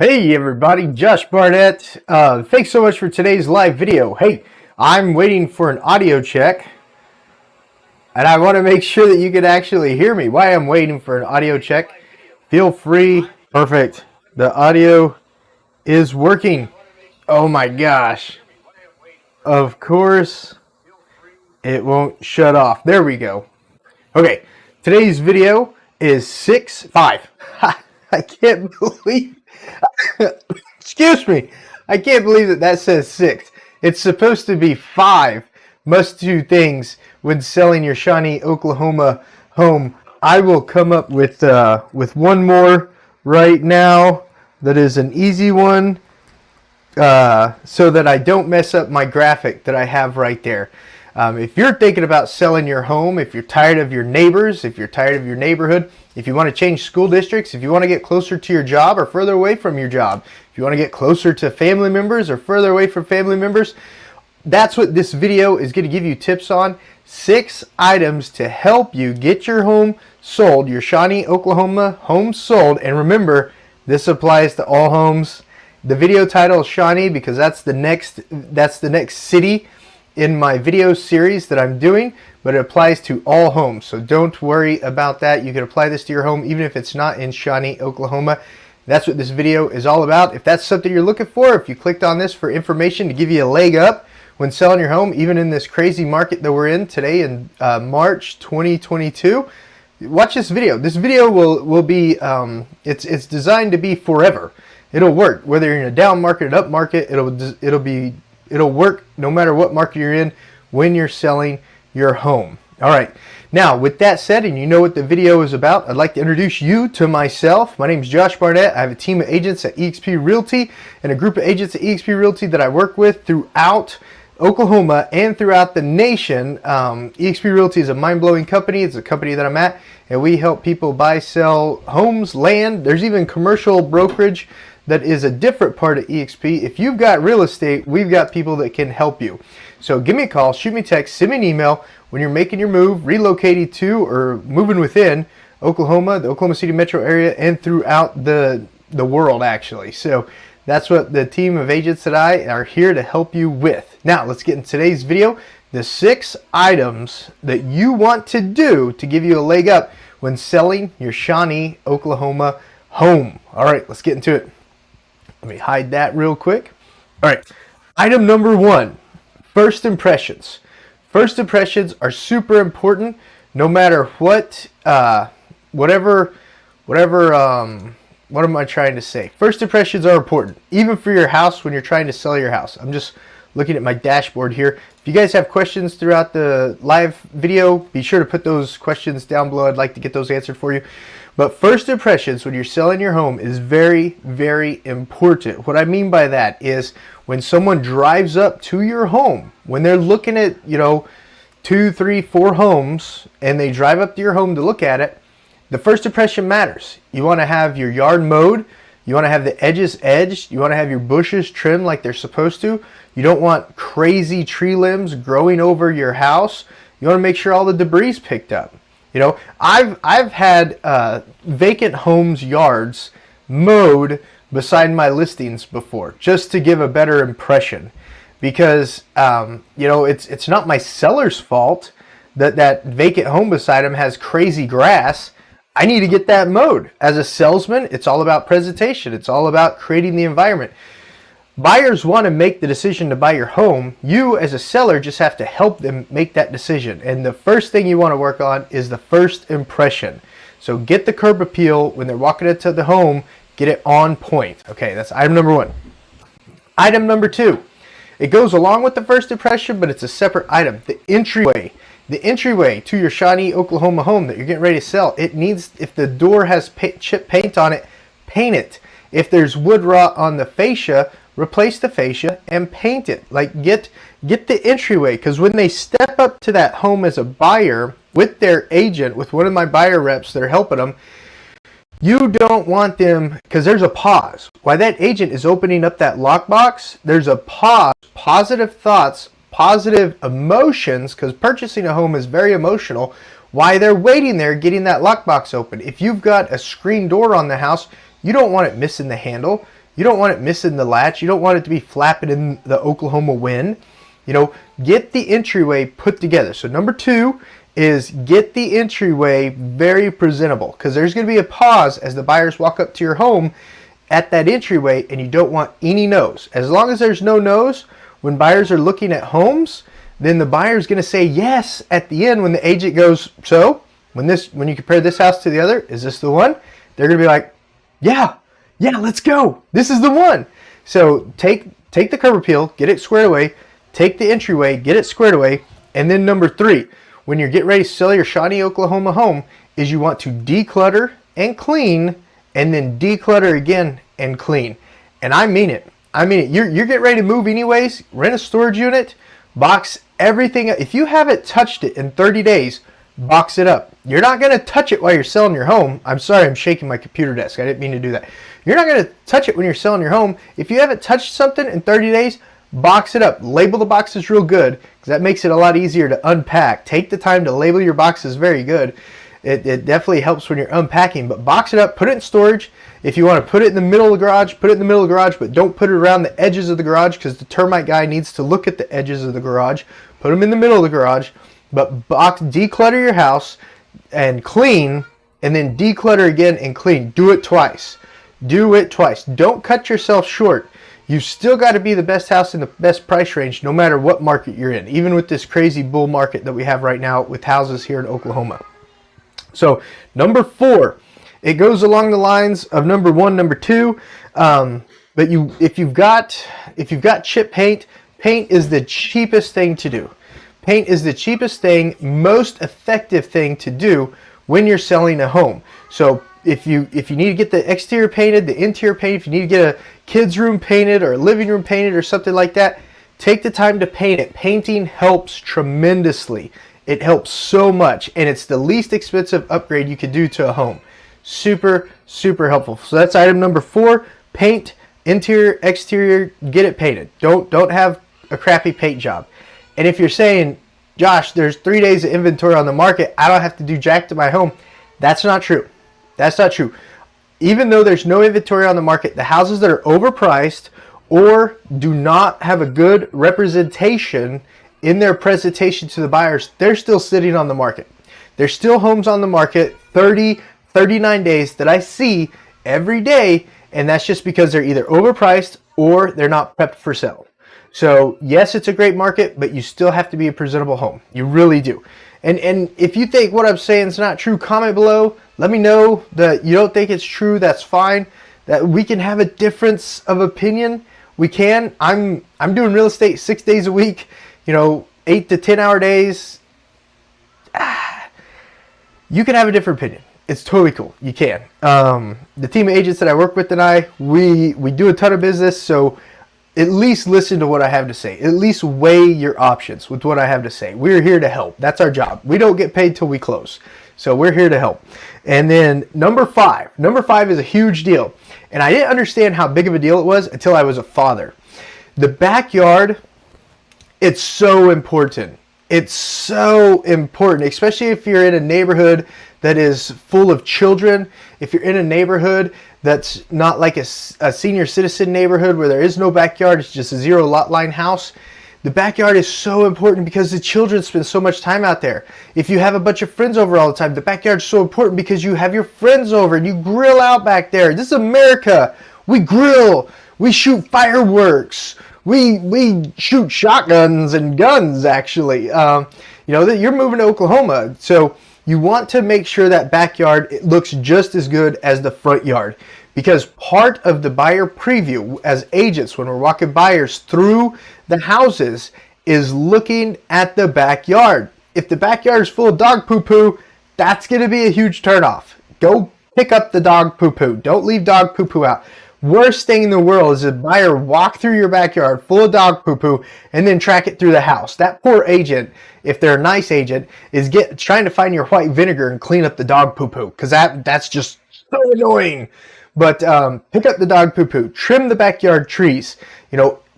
Hey everybody, Josh Barnett. Thanks so much for today's live video. Hey, I'm waiting for an audio check and I want to make sure that you can actually hear me. While I'm waiting for an audio check, feel free. Perfect. The audio is working. Oh my gosh. Of course, it won't shut off. There we go. Okay, today's video is 6-5. I can't believe excuse me. I can't believe that says 6. It's supposed to be 5 must-do things when selling your Shawnee, Oklahoma home. I will come up with one more right now that is an easy one so that I don't mess up my graphic that I have right there. If you're thinking about selling your home, if you're tired of your neighbors, if you're tired of your neighborhood, if you want to change school districts, if you want to get closer to your job or further away from your job, if you want to get closer to family members or further away from family members, that's what this video is going to give you tips on. 6 items to help you get your home sold, your Shawnee, Oklahoma home sold. And remember, this applies to all homes. The video title is Shawnee because that's the next city in my video series that I'm doing, but it applies to all homes. So don't worry about that. You can apply this to your home even if it's not in Shawnee, Oklahoma. That's what this video is all about. If that's something you're looking for, if you clicked on this for information to give you a leg up when selling your home, even in this crazy market that we're in today in March 2022, watch this video. This video will be, it's designed to be forever. It'll work whether you're in a down market, an up market. It'll work no matter what market you're in when you're selling your home. All right. Now, with that said, and you know what the video is about, I'd like to introduce you to myself. My name is Josh Barnett. I have a team of agents at eXp Realty and a group of agents at eXp Realty that I work with throughout Oklahoma and throughout the nation. eXp Realty is a mind-blowing company. It's a company that I'm at, and we help people buy, sell homes, land. There's even commercial brokerage that is a different part of eXp. If you've got real estate, we've got people that can help you. So give me a call, shoot me a text, send me an email when you're making your move, relocating to or moving within Oklahoma, the Oklahoma City metro area, and throughout the world actually. So that's what the team of agents that I are here to help you with. Now let's get in today's video, the 6 items that you want to do to give you a leg up when selling your Shawnee, Oklahoma home. All right, let's get into it. Let me hide that real quick. All right, item number 1, first impressions. First impressions are super important no matter what, what am I trying to say? First impressions are important, even for your house when you're trying to sell your house. I'm just looking at my dashboard here. If you guys have questions throughout the live video, be sure to put those questions down below. I'd like to get those answered for you. But first impressions when you're selling your home is very, very important. What I mean by that is when someone drives up to your home, when they're looking at, 2, 3, 4 homes, and they drive up to your home to look at it, the first impression matters. You want to have your yard mowed. You want to have the edges edged. You want to have your bushes trimmed like they're supposed to. You don't want crazy tree limbs growing over your house. You want to make sure all the debris is picked up. I've had vacant homes yards mowed beside my listings before just to give a better impression because it's not my seller's fault that vacant home beside them has crazy grass. I need to get that mowed. As a salesman, it's all about presentation. It's all about creating the environment. Buyers want to make the decision to buy your home. You as a seller just have to help them make that decision. And the first thing you want to work on is the first impression. So get the curb appeal when they're walking into the home, get it on point. Okay, that's item number 1. Item number 2. It goes along with the first impression, but it's a separate item. The entryway. The entryway to your Shawnee, Oklahoma home that you're getting ready to sell, it needs, if the door has chip paint on it, paint it. If there's wood rot on the fascia, replace the fascia and paint it. Like get the entryway, because when they step up to that home as a buyer with their agent, with one of my buyer reps that are helping them, you don't want them, because there's a pause. While that agent is opening up that lockbox, there's a pause, positive thoughts, positive emotions, because purchasing a home is very emotional. While they're waiting there getting that lockbox open, if you've got a screen door on the house, you don't want it missing the handle. You don't want it missing the latch. You don't want it to be flapping in the Oklahoma wind. You know, get the entryway put together. So number 2 is get the entryway very presentable, because there's going to be a pause as the buyers walk up to your home at that entryway, and you don't want any no's. As long as there's no no's, when buyers are looking at homes, then the buyer is going to say yes at the end when the agent goes, so when you compare this house to the other, is this the one? They're going to be like, yeah, let's go. This is the one. So take the curb appeal, get it squared away, take the entryway, get it squared away, and then number 3, when you're getting ready to sell your Shawnee, Oklahoma home, is you want to declutter and clean, and then declutter again and clean. And I mean it. You're getting ready to move anyways. Rent a storage unit, box everything. If you haven't touched it in 30 days, box it up. You're not going to touch it while you're selling your home. I'm sorry, I'm shaking my computer desk. I didn't mean to do that. You're not going to touch it when you're selling your home. If you haven't touched something in 30 days, box it up. Label the boxes real good, because that makes it a lot easier to unpack. Take the time to label your boxes very good. It definitely helps when you're unpacking, but box it up, put it in storage. If you want to put it in the middle of the garage, put it in the middle of the garage, but don't put it around the edges of the garage, because the termite guy needs to look at the edges of the garage. Put them in the middle of the garage, but declutter your house and clean, and then declutter again and clean. Do it twice. Do it twice. Don't cut yourself short. You've still got to be the best house in the best price range, no matter what market you're in, even with this crazy bull market that we have right now with houses here in Oklahoma. So number 4, it goes along the lines of number 1, number 2. But if you've got chip paint, paint is the cheapest thing to do. Paint is the cheapest thing, most effective thing to do when you're selling a home. So if you need to get the exterior painted, the interior painted, if you need to get a kid's room painted or a living room painted or something like that, take the time to paint it. Painting helps tremendously. It helps so much, and it's the least expensive upgrade you could do to a home. Super, super helpful. So that's item number 4. Paint, interior, exterior, get it painted. Don't have a crappy paint job. And if you're saying, Josh, there's 3 days of inventory on the market, I don't have to do jack to my home. That's not true. That's not true. Even though there's no inventory on the market, the houses that are overpriced or do not have a good representation in their presentation to the buyers, they're still sitting on the market. There's still homes on the market 30, 39 days that I see every day, and that's just because they're either overpriced or they're not prepped for sale. So yes, it's a great market, but you still have to be a presentable home. You really do. And if you think what I'm saying is not true, comment below. Let me know that you don't think it's true. That's fine. That we can have a difference of opinion. We can. I'm doing real estate 6 days a week. 8 to 10 hour days. You can have a different opinion. It's totally cool. You can. The team of agents that I work with and we do a ton of business, so at least listen to what I have to say. At least weigh your options with what I have to say. We're here to help. That's our job. We don't get paid till we close. So we're here to help. And then number 5. Number 5 is a huge deal. And I didn't understand how big of a deal it was until I was a father. The backyard, it's so important. It's so important, especially if you're in a neighborhood that is full of children. If you're in a neighborhood that's not like a senior citizen neighborhood where there is no backyard, it's just a 0 lot line house. The backyard is so important because the children spend so much time out there. If you have a bunch of friends over all the time, the backyard is so important because you have your friends over and you grill out back there. This is America. We grill. We shoot fireworks. We shoot shotguns and guns, actually. That you're moving to Oklahoma, so you want to make sure that backyard looks just as good as the front yard, because part of the buyer preview as agents, when we're walking buyers through the houses, is looking at the backyard. If the backyard is full of dog poo-poo, that's going to be a huge turnoff. Go pick up the dog poo-poo. Don't leave dog poo-poo out. Worst thing in the world is a buyer walk through your backyard full of dog poo-poo and then track it through the house. That poor agent, if they're a nice agent, is trying to find your white vinegar and clean up the dog poo-poo, because that's just so annoying. But pick up the dog poo-poo, trim the backyard trees,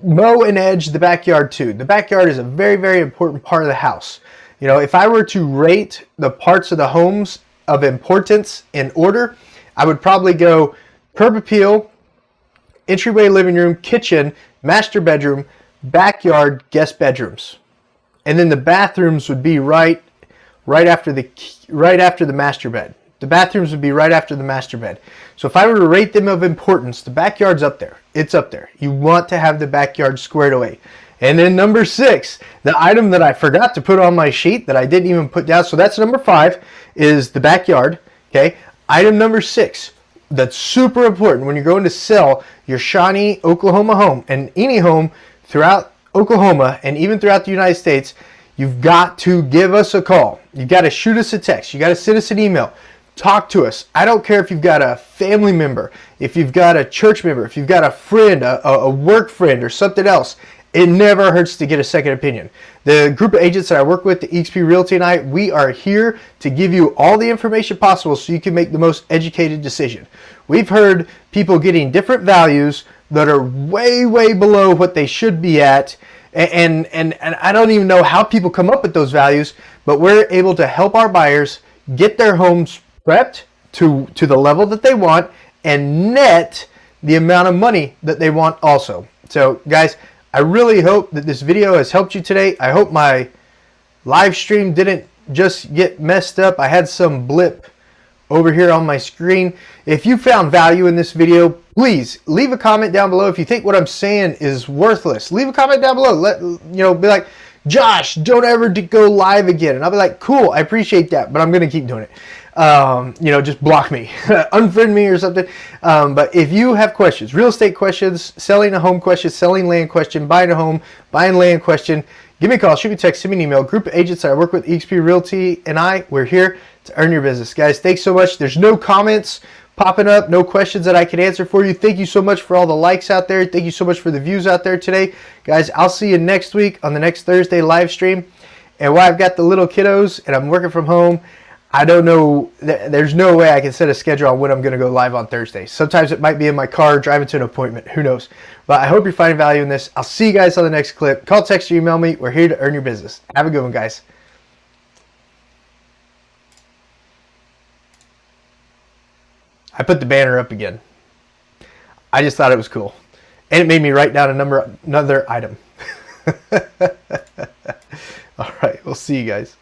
mow and edge the backyard too. The backyard is a very, very important part of the house. If I were to rate the parts of the homes of importance in order, I would probably go curb appeal, entryway, living room, kitchen, master bedroom, backyard, guest bedrooms. And then the bathrooms would be right after the master bed. The bathrooms would be right after the master bed. So if I were to rate them of importance, the backyard's up there. It's up there. You want to have the backyard squared away. And then number 6, the item that I forgot to put on my sheet that I didn't even put down. So that's number 5 is the backyard. Okay. Item number 6, that's super important when you're going to sell your Shawnee, Oklahoma home, and any home throughout Oklahoma and even throughout the United States, you've got to give us a call. You've got to shoot us a text. You got to send us an email. Talk to us. I don't care if you've got a family member, if you've got a church member, if you've got a friend, a work friend or something else. It never hurts to get a second opinion. The group of agents that I work with, the eXp Realty and I, we are here to give you all the information possible so you can make the most educated decision. We've heard people getting different values that are way, way below what they should be at. And I don't even know how people come up with those values, but we're able to help our buyers get their homes prepped to the level that they want and net the amount of money that they want also. So guys, I really hope that this video has helped you today. I hope my live stream didn't just get messed up. I had some blip over here on my screen. If you found value in this video, please leave a comment down below. If you think what I'm saying is worthless, leave a comment down below. Be like, Josh, don't ever go live again. And I'll be like, cool, I appreciate that, but I'm going to keep doing it. Just block me, unfriend me or something. But if you have questions, real estate questions, selling a home question, selling land question, buying a home, buying land question, give me a call, shoot me a text, send me an email. Group of agents that I work with, eXp Realty and I, we're here to earn your business. Guys, thanks so much. There's no comments popping up, no questions that I can answer for you. Thank you so much for all the likes out there. Thank you so much for the views out there today. Guys, I'll see you next week on the next Thursday live stream. And while I've got the little kiddos and I'm working from home, I don't know, there's no way I can set a schedule on when I'm going to go live on Thursday. Sometimes it might be in my car driving to an appointment. Who knows? But I hope you're finding value in this. I'll see you guys on the next clip. Call, text, or email me. We're here to earn your business. Have a good one, guys. I put the banner up again. I just thought it was cool. And it made me write down another item. All right, we'll see you guys.